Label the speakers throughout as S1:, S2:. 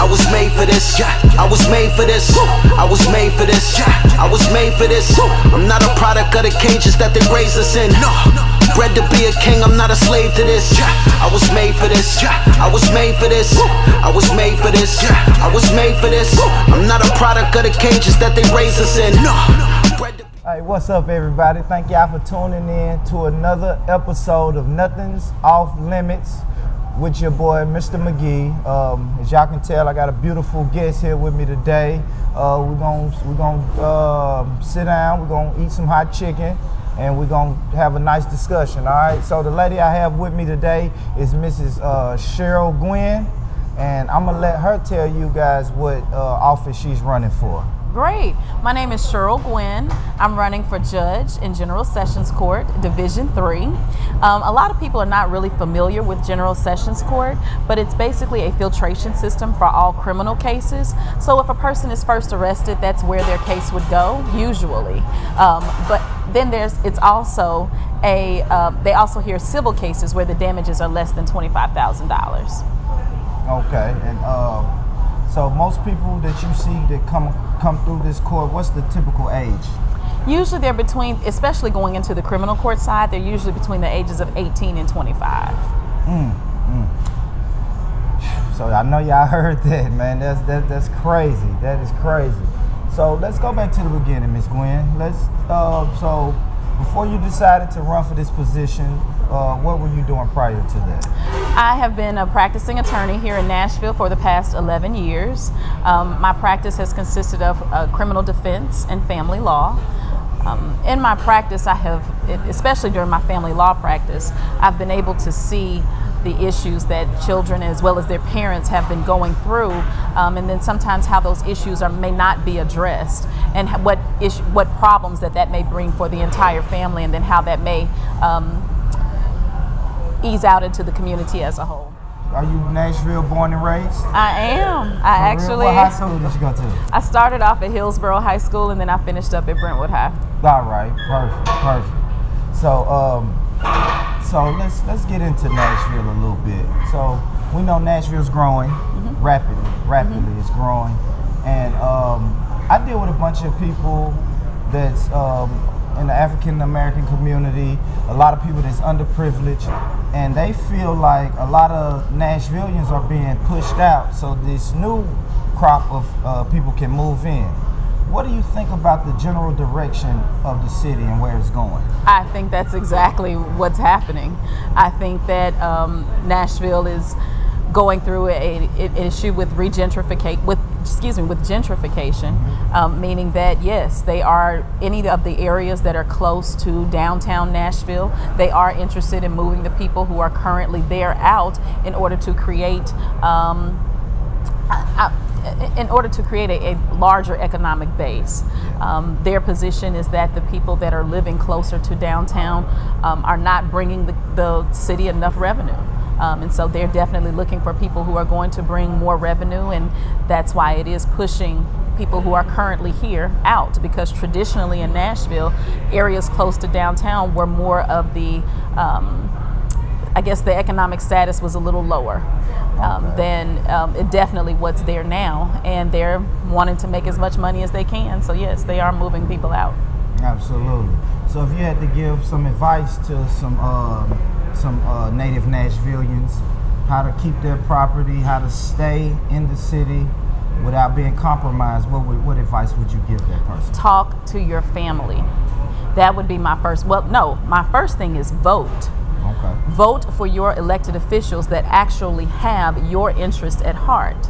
S1: I was made for this. I was made for this. I was made for this. I was made for this. I'm not a product of the cages that they raised us in. Bred to be a king, I'm not a slave to this. I was made for this. I was made for this. I was made for this. I was made for this. I'm not a product of the cages that they raised us in.
S2: Hey, what's up, everybody? Thank y'all for tuning in to another episode of Nothing's Off Limits with your boy, Mr.McGee. As y'all can tell, I got a beautiful guest here with me today. We're gonna sit down. We're gonna eat some hot chicken, and we're gonna have a nice discussion. All right. So the lady I have with me today is Mrs. Sheryl Guinn, and I'm gonna let her tell you guys what office she's running for.
S3: Great. My name is Sheryl Guinn. I'm running for Judge in General Sessions Court, Division 3. A lot of people are not really familiar with General Sessions Court, but it's basically a filtration system for all criminal cases. So if a person is first arrested, that's where their case would go, usually. But then they also hear civil cases where the damages are less than $25,000.
S2: Okay, and so most people that you see that come through this court, what's the typical age?
S3: Usually they're between, especially going into the criminal court side, they're usually between the ages of 18 and 25.
S2: So I know y'all heard that, man. That's crazy. That is crazy. So let's go back to the beginning, Ms. Gwynn. So before you decided to run for this position, what were you doing prior to that?
S3: I have been a practicing attorney here in Nashville for the past 11 years. My practice has consisted of criminal defense and family law. In my practice, especially during my family law practice, I've been able to see the issues that children as well as their parents have been going through, and then sometimes how those issues may not be addressed, and what problems that may bring for the entire family, and then how that may ease out into the community as a whole.
S2: Are you Nashville born and raised?
S3: I am.
S2: What high school did you go to?
S3: I started off at Hillsborough High School, and then I finished up at Brentwood High.
S2: All right, perfect. So let's get into Nashville a little bit. So we know Nashville's growing rapidly. It's growing, and I deal with a bunch of people that's in the African American community, a lot of people that's underprivileged, and they feel like a lot of Nashvillians are being pushed out so this new crop of people can move in. What do you think about the general direction of the city and where it's going?
S3: I think that's exactly what's happening. I think that Nashville is going through an issue with gentrification, meaning that yes, they are any of the areas that are close to downtown Nashville. They are interested in moving the people who are currently there out in order to create a larger economic base. Their position is that the people that are living closer to downtown are not bringing the city enough revenue. And so they're definitely looking for people who are going to bring more revenue, and that's why it is pushing people who are currently here out, because traditionally in Nashville, areas close to downtown were more of the, the economic status was a little lower than it definitely what's there now, and they're wanting to make as much money as they can. So yes, they are moving people out.
S2: Absolutely. So if you had to give some advice to some native Nashvillians, how to keep their property, how to stay in the city without being compromised, what advice would you give that person?
S3: Talk to your family. That would be my first. Well, no, my first thing is vote.
S2: Okay.
S3: Vote for your elected officials that actually have your interest at heart.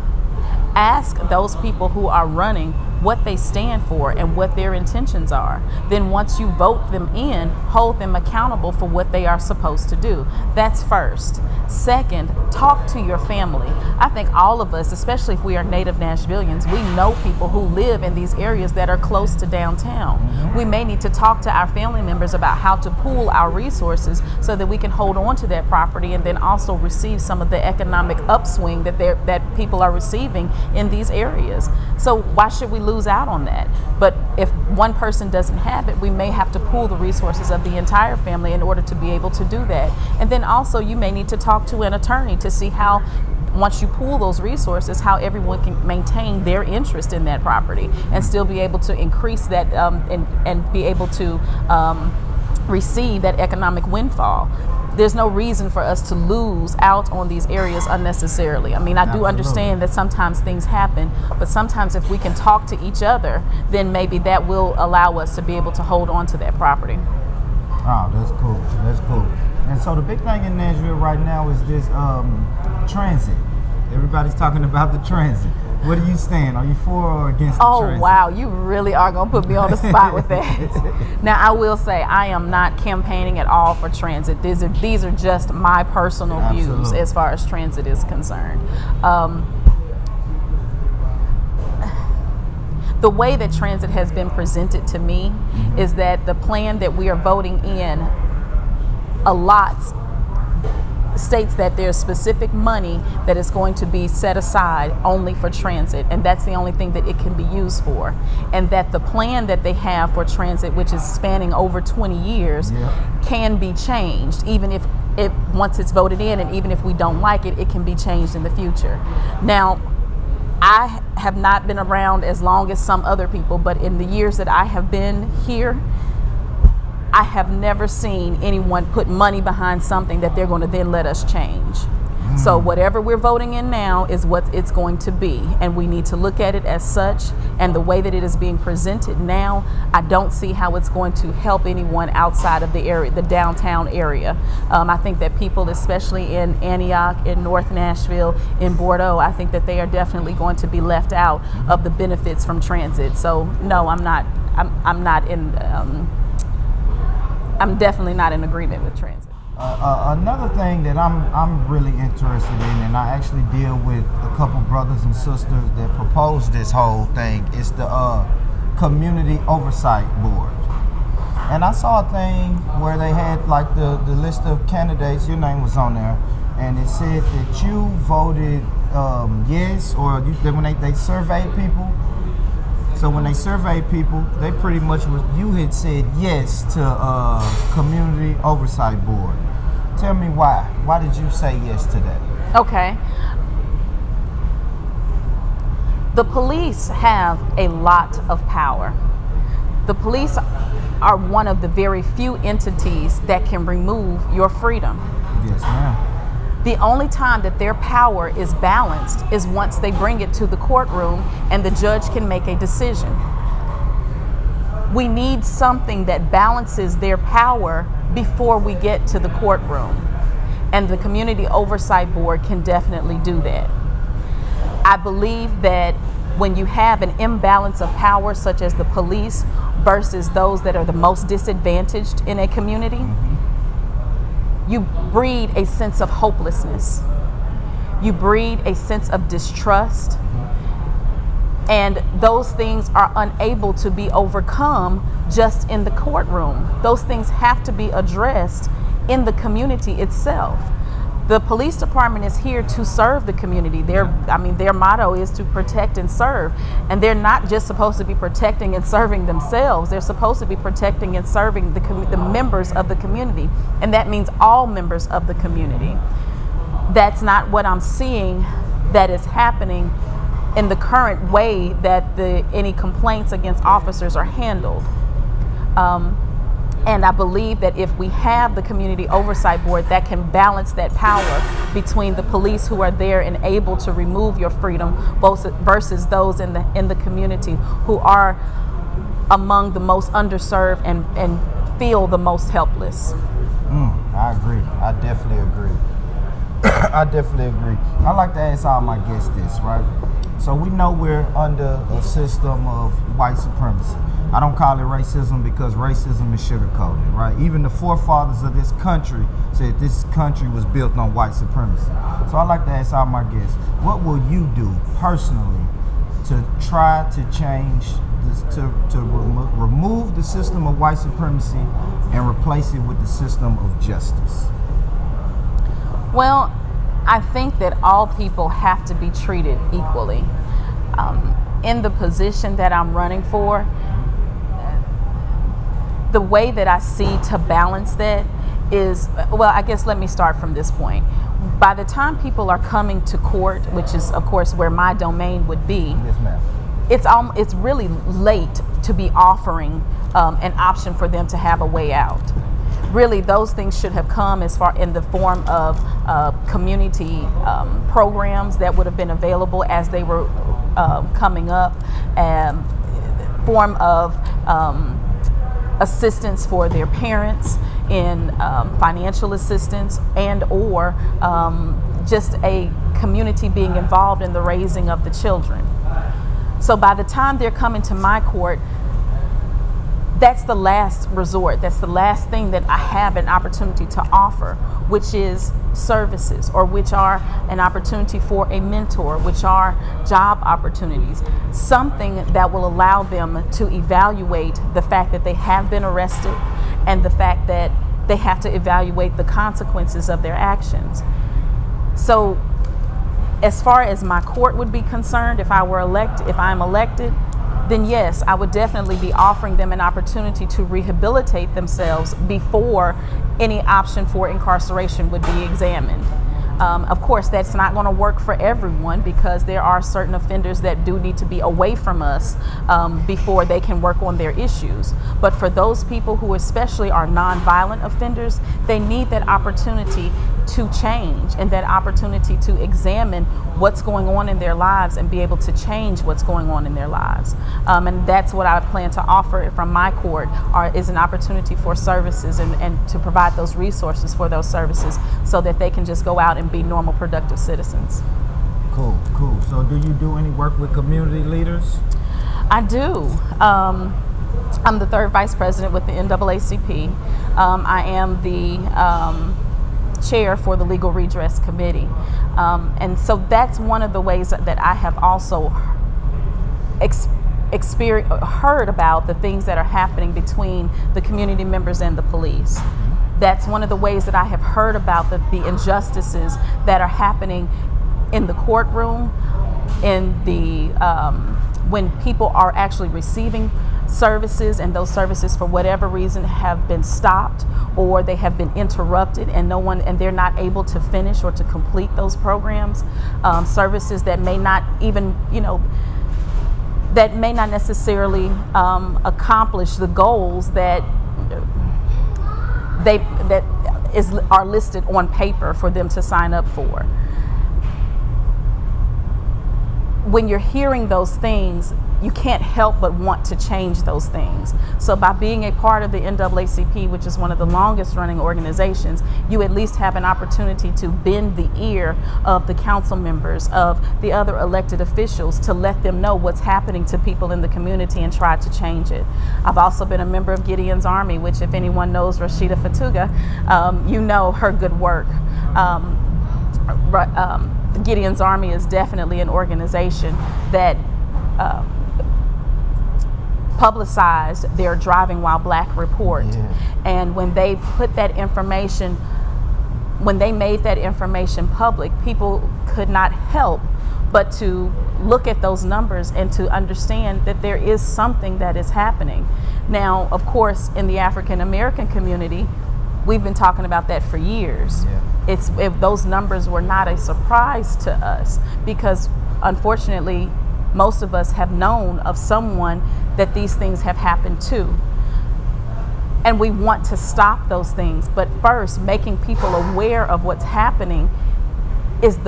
S3: Ask those people who are running what they stand for and what their intentions are. Then once you vote them in, hold them accountable for what they are supposed to do. That's first. Second, talk to your family. I think all of us, especially if we are native Nashvillians, we know people who live in these areas that are close to downtown. Mm-hmm. We may need to talk to our family members about how to pool our resources so that we can hold on to that property and then also receive some of the economic upswing that people are receiving in these areas. So why should we lose out on that? But if one person doesn't have it, we may have to pool the resources of the entire family in order to be able to do that. And then also you may need to talk to an attorney to see how once you pool those resources, how everyone can maintain their interest in that property and still be able to increase that and be able to receive that economic windfall. There's no reason for us to lose out on these areas unnecessarily. I mean, I do understand that sometimes things happen, but sometimes if we can talk to each other, then maybe that will allow us to be able to hold on to that property.
S2: Oh, that's cool. That's cool. And so the big thing in Nashville right now is this transit. Everybody's talking about the transit. Where do you stand? Are you for or against the transit?
S3: Oh, wow. You really are going to put me on the spot with that. Now, I will say I am not campaigning at all for transit. These are just my personal views as far as transit is concerned. The way that transit has been presented to me is that the plan that we are voting in states that there's specific money that is going to be set aside only for transit, and that's the only thing that it can be used for, and that the plan that they have for transit, which is spanning over 20 years, can be changed, even if once it's voted in, and even if we don't like it, it can be changed in the future. Now, I have not been around as long as some other people, but in the years that I have been here, I have never seen anyone put money behind something that they're going to then let us change. So whatever we're voting in now is what it's going to be, and we need to look at it as such. And the way that it is being presented now, I don't see how it's going to help anyone outside of the area, the downtown area. I think that people, especially in Antioch, in North Nashville, in Bordeaux, I think that they are definitely going to be left out of the benefits from transit. So no, I'm definitely not in agreement with transit.
S2: Another thing that I'm really interested in, and I actually deal with a couple brothers and sisters that proposed this whole thing, is the Community Oversight Board. And I saw a thing where they had like the list of candidates, your name was on there, and it said that you voted yes, or when they surveyed people. So when they surveyed people, they pretty much you had said yes to Community Oversight Board. Tell me why. Why did you say yes to that?
S3: Okay. The police have a lot of power. The police are one of the very few entities that can remove your freedom.
S2: Yes, ma'am.
S3: The only time that their power is balanced is once they bring it to the courtroom and the judge can make a decision. We need something that balances their power before we get to the courtroom. And the Community Oversight Board can definitely do that. I believe that when you have an imbalance of power, such as the police versus those that are the most disadvantaged in a community, you breed a sense of hopelessness. You breed a sense of distrust. And those things are unable to be overcome just in the courtroom. Those things have to be addressed in the community itself. The police department is here to serve the community. Their motto is to protect and serve. And they're not just supposed to be protecting and serving themselves. They're supposed to be protecting and serving the members of the community. And that means all members of the community. That's not what I'm seeing that is happening in the current way that any complaints against officers are handled. And I believe that if we have the Community Oversight Board that can balance that power between the police who are there and able to remove your freedom versus those in the community who are among the most underserved and feel the most helpless.
S2: I agree. I definitely agree. I definitely agree. I like to ask all my guests this, right? So we know we're under a system of white supremacy. I don't call it racism because racism is sugarcoated, right? Even the forefathers of this country said this country was built on white supremacy. So I like to ask all my guests, what will you do personally to try to change this, to remove the system of white supremacy and replace it with the system of justice?
S3: Well, I think that all people have to be treated equally. In the position that I'm running for, the way that I see to balance that is, well, I guess let me start from this point. By the time people are coming to court, which is of course where my domain would be,
S2: Yes, ma'am.
S3: it's really late to be offering an option for them to have a way out. Really, those things should have come as far in the form of community programs that would have been available as they were coming up, and form of assistance for their parents in financial assistance, and or just a community being involved in the raising of the children. So by the time they're coming to my court, that's the last resort. That's the last thing that I have an opportunity to offer, which is services, or which are an opportunity for a mentor, which are job opportunities, something that will allow them to evaluate the fact that they have been arrested and the fact that they have to evaluate the consequences of their actions. So as far as my court would be concerned, if I'm elected, then yes, I would definitely be offering them an opportunity to rehabilitate themselves before any option for incarceration would be examined. Of course, that's not going to work for everyone, because there are certain offenders that do need to be away from us before they can work on their issues. But for those people who especially are nonviolent offenders, they need that opportunity to change and that opportunity to examine what's going on in their lives and be able to change what's going on in their lives. And that's what I plan to offer from my court, is an opportunity for services and to provide those resources for those services so that they can just go out and be normal, productive citizens.
S2: Cool. So do you do any work with community leaders?
S3: I do. I'm the third vice president with the NAACP. I am the chair for the Legal Redress Committee. And so that's one of the ways that I have also heard about the things that are happening between the community members and the police. That's one of the ways that I have heard about the injustices that are happening in the courtroom, in the when people are actually receiving services, and those services for whatever reason have been stopped or they have been interrupted, and they're not able to finish or to complete those programs. Services that may not even, that may not necessarily accomplish the goals that are listed on paper for them to sign up for. When you're hearing those things, you can't help but want to change those things. So by being a part of the NAACP, which is one of the longest running organizations, you at least have an opportunity to bend the ear of the council members, of the other elected officials, to let them know what's happening to people in the community and try to change it. I've also been a member of Gideon's Army, which, if anyone knows Rashida Fatuga, you know her good work. Gideon's Army is definitely an organization that publicized their Driving While Black report.
S2: Yeah.
S3: And when they put that information, when they made that information public, people could not help but to look at those numbers and to understand that there is something that is happening. Now, of course, in the African American community, we've been talking about that for years.
S2: Yeah.
S3: If those numbers were not a surprise to us, because unfortunately, most of us have known of someone that these things have happened to. And we want to stop those things. But first, making people aware of what's happening is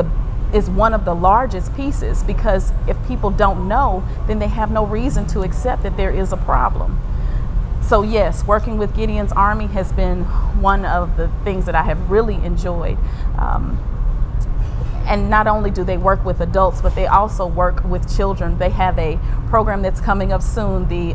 S3: one of the largest pieces, because if people don't know, then they have no reason to accept that there is a problem. So yes, working with Gideon's Army has been one of the things that I have really enjoyed. And not only do they work with adults, but they also work with children. They have a program that's coming up soon, the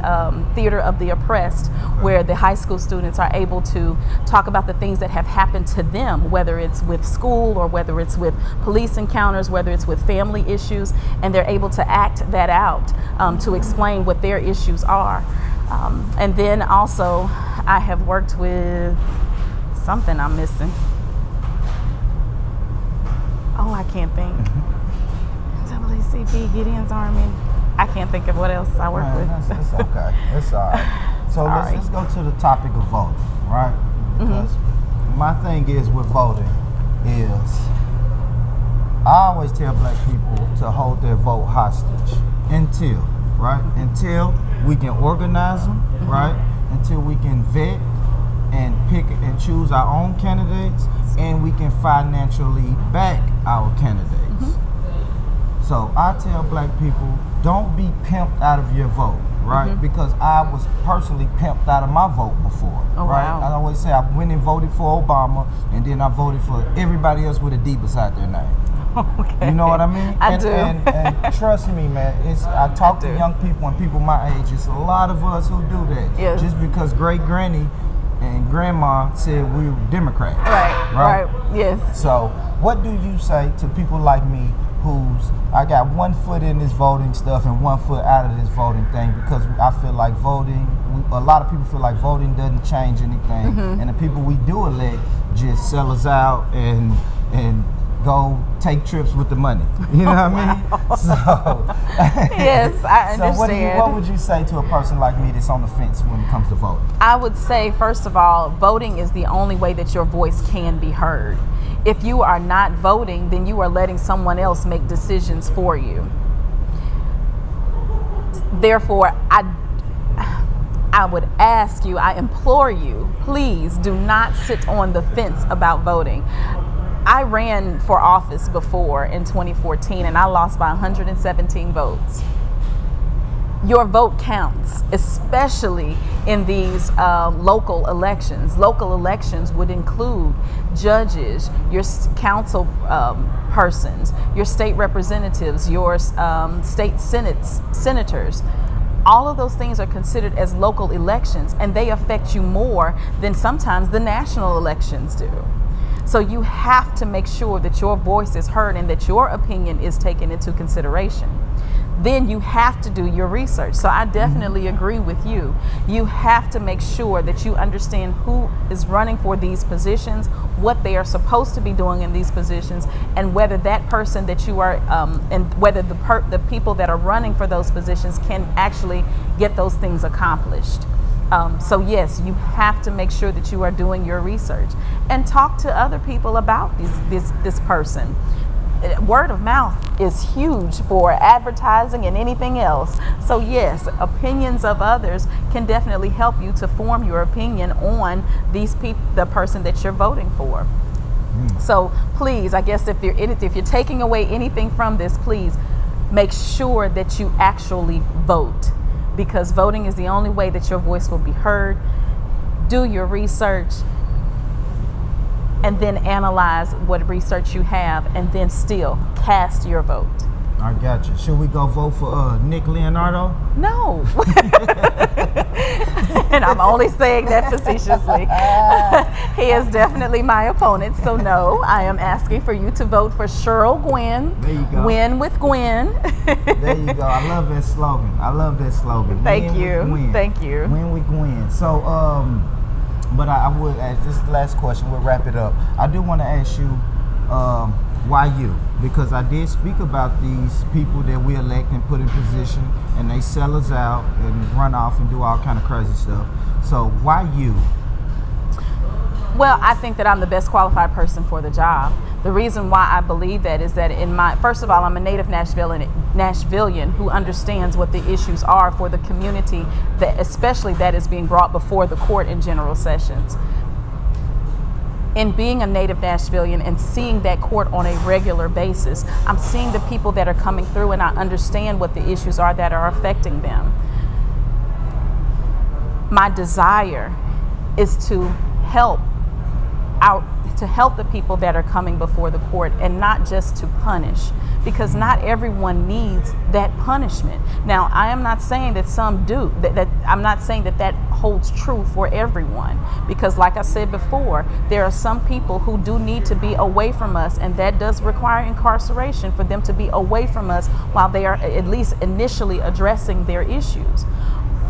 S3: Theater of the Oppressed, where the high school students are able to talk about the things that have happened to them, whether it's with school or whether it's with police encounters, whether it's with family issues, and they're able to act that out to explain what their issues are. And then also, I have worked with something I'm missing. Oh, I can't think. NAACP, Gideon's Army. I can't think of what else I work with.
S2: It's okay. It's all right. So let's go to the topic of voting, right? Because my thing is with voting is I always tell black people to hold their vote hostage until we can organize them, right? Until we can vet and pick and choose our own candidates, and we can financially back our candidates. So I tell black people, don't be pimped out of your vote, right? Because I was personally pimped out of my vote before, right?
S3: Wow.
S2: I always say I went and voted for Obama, and then I voted for everybody else with a D beside their name.
S3: Okay.
S2: You know what I mean?
S3: I do.
S2: And trust me, man. I talk to young people and people my age. It's a lot of us who do that.
S3: Yes.
S2: Just because great granny and grandma said we were Democrats.
S3: Right. Yes.
S2: So, what do you say to people like me I got one foot in this voting stuff and one foot out of this voting thing, because I feel like a lot of people feel like voting doesn't change anything, and the people we do elect just sell us out and go take trips with the money. You know what I mean? So
S3: Yes, I understand.
S2: So what would you say to a person like me that's on the fence when it comes to voting?
S3: I would say, first of all, voting is the only way that your voice can be heard. If you are not voting, then you are letting someone else make decisions for you. Therefore, I would ask you, I implore you, please do not sit on the fence about voting. I ran for office before in 2014, and I lost by 117 votes. Your vote counts, especially in these local elections. Local elections would include judges, your council persons, your state representatives, your state senators. All of those things are considered as local elections, and they affect you more than sometimes the national elections do. So you have to make sure that your voice is heard and that your opinion is taken into consideration. Then you have to do your research. So I definitely agree with you. You have to make sure that you understand who is running for these positions, what they are supposed to be doing in these positions, and whether that person that you are, and whether the people that are running for those positions can actually get those things accomplished. So yes, you have to make sure that you are doing your research and talk to other people about this person. Word of mouth is huge for advertising and anything else. So yes, opinions of others can definitely help you to form your opinion on the person that you're voting for. So please, I guess if you're taking away anything from this, please make sure that you actually vote, because voting is the only way that your voice will be heard. Do your research, and then analyze what research you have, and then still cast your vote.
S2: I got you. Should we go vote for Nick Leonardo?
S3: No. And I'm only saying that facetiously. He is definitely my opponent, so no, I am asking for you to vote for Sheryl Guinn.
S2: There you go.
S3: Win with Gwynn.
S2: There you go. I love that slogan.
S3: Thank
S2: Win
S3: you.
S2: with Gwynn.
S3: Thank you.
S2: Win with Gwynn. So, but I would ask, this is the last question, we'll wrap it up. I do want to ask you, why you? Because I did speak about these people that we elect and put in position, and they sell us out and run off and do all kind of crazy stuff. So why you?
S3: Well, I think that I'm the best qualified person for the job. The reason why I believe that is that first of all, I'm a native Nashvillian who understands what the issues are for the community, especially that is being brought before the court in general sessions. In being a native Nashvillian and seeing that court on a regular basis, I'm seeing the people that are coming through, and I understand what the issues are that are affecting them. My desire is to help the people that are coming before the court, and not just to punish, because not everyone needs that punishment. Now, I am not saying that some do, I'm not saying that holds true for everyone, because like I said before, there are some people who do need to be away from us, and that does require incarceration for them to be away from us while they are at least initially addressing their issues.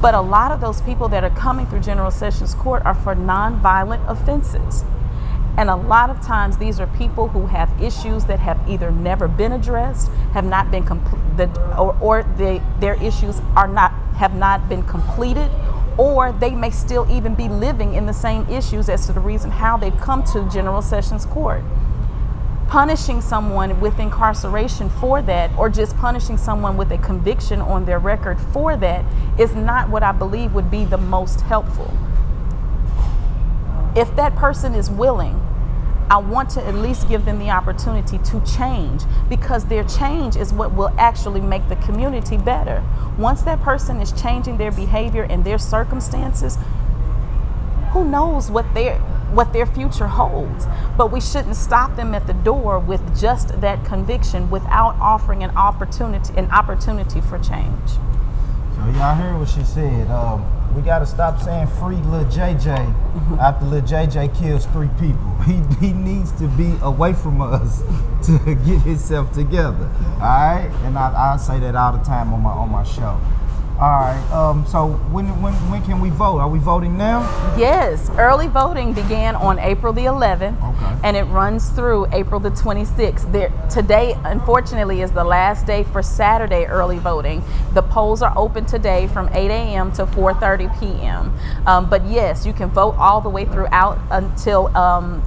S3: But a lot of those people that are coming through General Sessions Court are for nonviolent offenses. And a lot of times these are people who have issues that have either never been addressed, have not been their issues have not been completed, or they may still even be living in the same issues as to the reason how they've come to General Sessions Court. Punishing someone with incarceration for that, or just punishing someone with a conviction on their record for that, is not what I believe would be the most helpful. If that person is willing, I want to at least give them the opportunity to change, because their change is what will actually make the community better. Once that person is changing their behavior and their circumstances, who knows what their future holds. But we shouldn't stop them at the door with just that conviction without offering an opportunity for change.
S2: So y'all heard what she said. We got to stop saying free Lil JJ after Lil JJ kills 3 people. He needs to be away from us to get himself together. All right, and I say that all the time on my show. All right. So when can we vote? Are we voting now?
S3: Yes. Early voting began on April the 11th, and it runs through April the 26th. Today, unfortunately, is the last day for Saturday early voting. The polls are open today from 8 a.m. to 4:30 p.m. But yes, you can vote all the way throughout until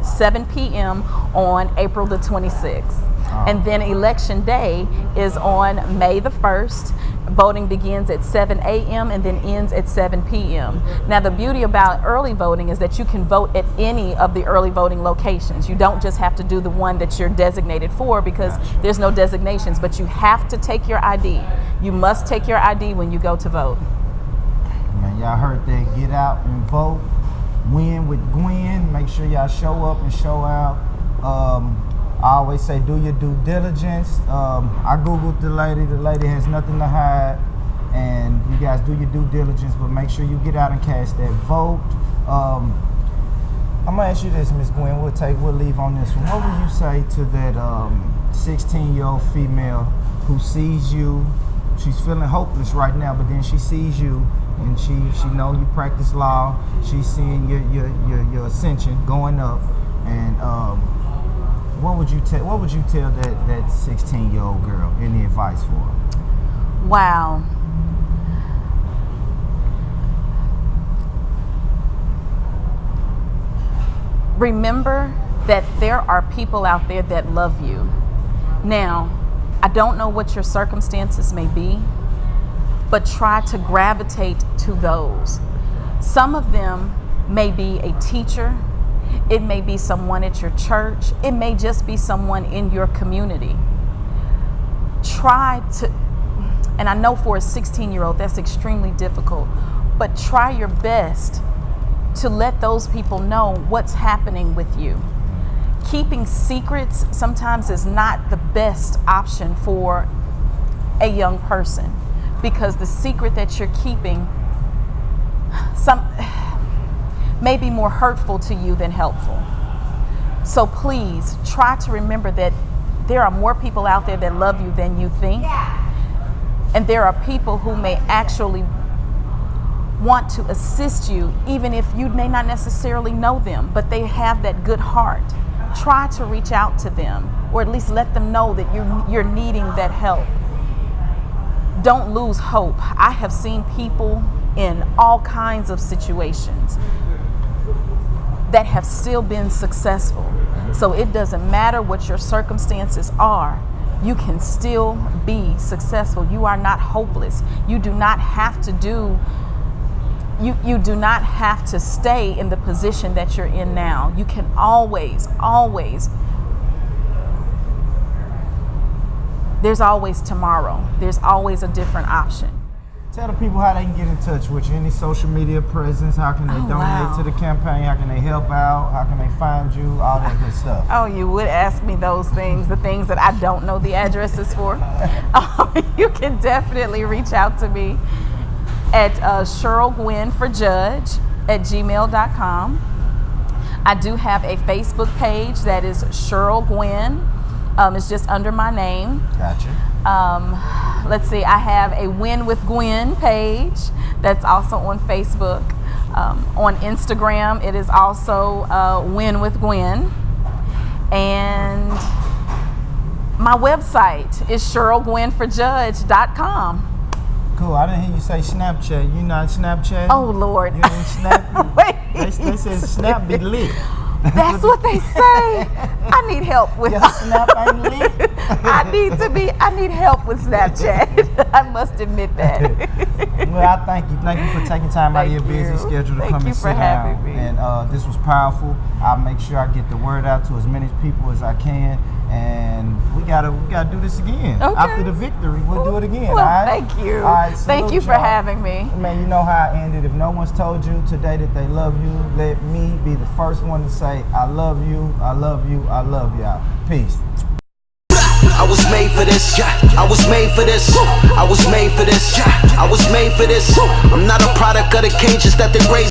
S3: 7 p.m. on April the 26th. And then election day is on May the 1st. Voting begins at 7 a.m. and then ends at 7 p.m. Now, the beauty about early voting is that you can vote at any of the early voting locations. You don't just have to do the one that you're designated for, because there's no designations, but you have to take your ID. You must take your ID when you go to vote.
S2: Man, y'all heard that. Get out and vote. Win with Gwynn. Make sure y'all show up and show out. I always say, do your due diligence. I Googled the lady. The lady has nothing to hide. And you guys do your due diligence, but make sure you get out and cast that vote. I'm going to ask you this, Ms. Gwynn. We'll leave on this one. What would you say to that 16-year-old female who sees you? She's feeling hopeless right now, but then she sees you, and she know you practice law. She's seeing your ascension going up, and what would you tell that 16-year-old girl? Any advice for her?
S3: Wow. Remember that there are people out there that love you. Now, I don't know what your circumstances may be, but try to gravitate to those. Some of them may be a teacher. It may be someone at your church. It may just be someone in your community. Try to, and I know for a 16-year-old that's extremely difficult, but try your best to let those people know what's happening with you. Keeping secrets sometimes is not the best option for a young person, because the secret that you're keeping may be more hurtful to you than helpful. So please try to remember that there are more people out there that love you than you think. And there are people who may actually want to assist you, even if you may not necessarily know them, but they have that good heart. Try to reach out to them, or at least let them know that you're needing that help. Don't lose hope. I have seen people in all kinds of situations that have still been successful. So it doesn't matter what your circumstances are, you can still be successful. You are not hopeless. You do not have to you do not have to stay in the position that you're in now. You can always, there's always tomorrow. There's always a different option.
S2: Tell the people how they can get in touch with you. Any social media presence? How can they donate to the campaign? How can they help out? How can they find you? All that good stuff.
S3: Oh, you would ask me those things, the things that I don't know the addresses for. You can definitely reach out to me at Sheryl Guinn for Judge at gmail.com. I do have a Facebook page that is Sheryl Guinn. It's just under my name.
S2: Gotcha.
S3: Let's see, I have a Win with Gwynn page that's also on Facebook. On Instagram, it is also Win with Gwynn. And my website is SherylGuinnforJudge.com.
S2: Cool. I didn't hear you say Snapchat. You not Snapchat?
S3: Oh Lord.
S2: You ain't Snap?
S3: Wait.
S2: They said Snap be lit.
S3: That's what they say. I need help with.
S2: Your Snap ain't lit.
S3: I need help with Snapchat. I must admit that.
S2: Well, I thank you. Thank you for taking time out of your
S3: Thank
S2: busy
S3: you.
S2: schedule to
S3: Thank
S2: come
S3: you
S2: and
S3: for
S2: sit
S3: having
S2: down.
S3: me.
S2: And this was powerful. I'll make sure I get the word out to as many people as I can. And we gotta do this again.
S3: Okay.
S2: After the victory, we'll do it again.
S3: Well,
S2: all right?
S3: thank you.
S2: All right,
S3: Thank you
S2: salute
S3: for
S2: y'all.
S3: having me.
S2: Man, you know how I ended. If no one's told you today that they love you, let me be the first one to say, I love you, I love you, I love y'all. Peace.
S1: I was made for this, yeah. I was made for this. I was made for this, yeah. I was made for this. I'm not a product of the cages that they raised.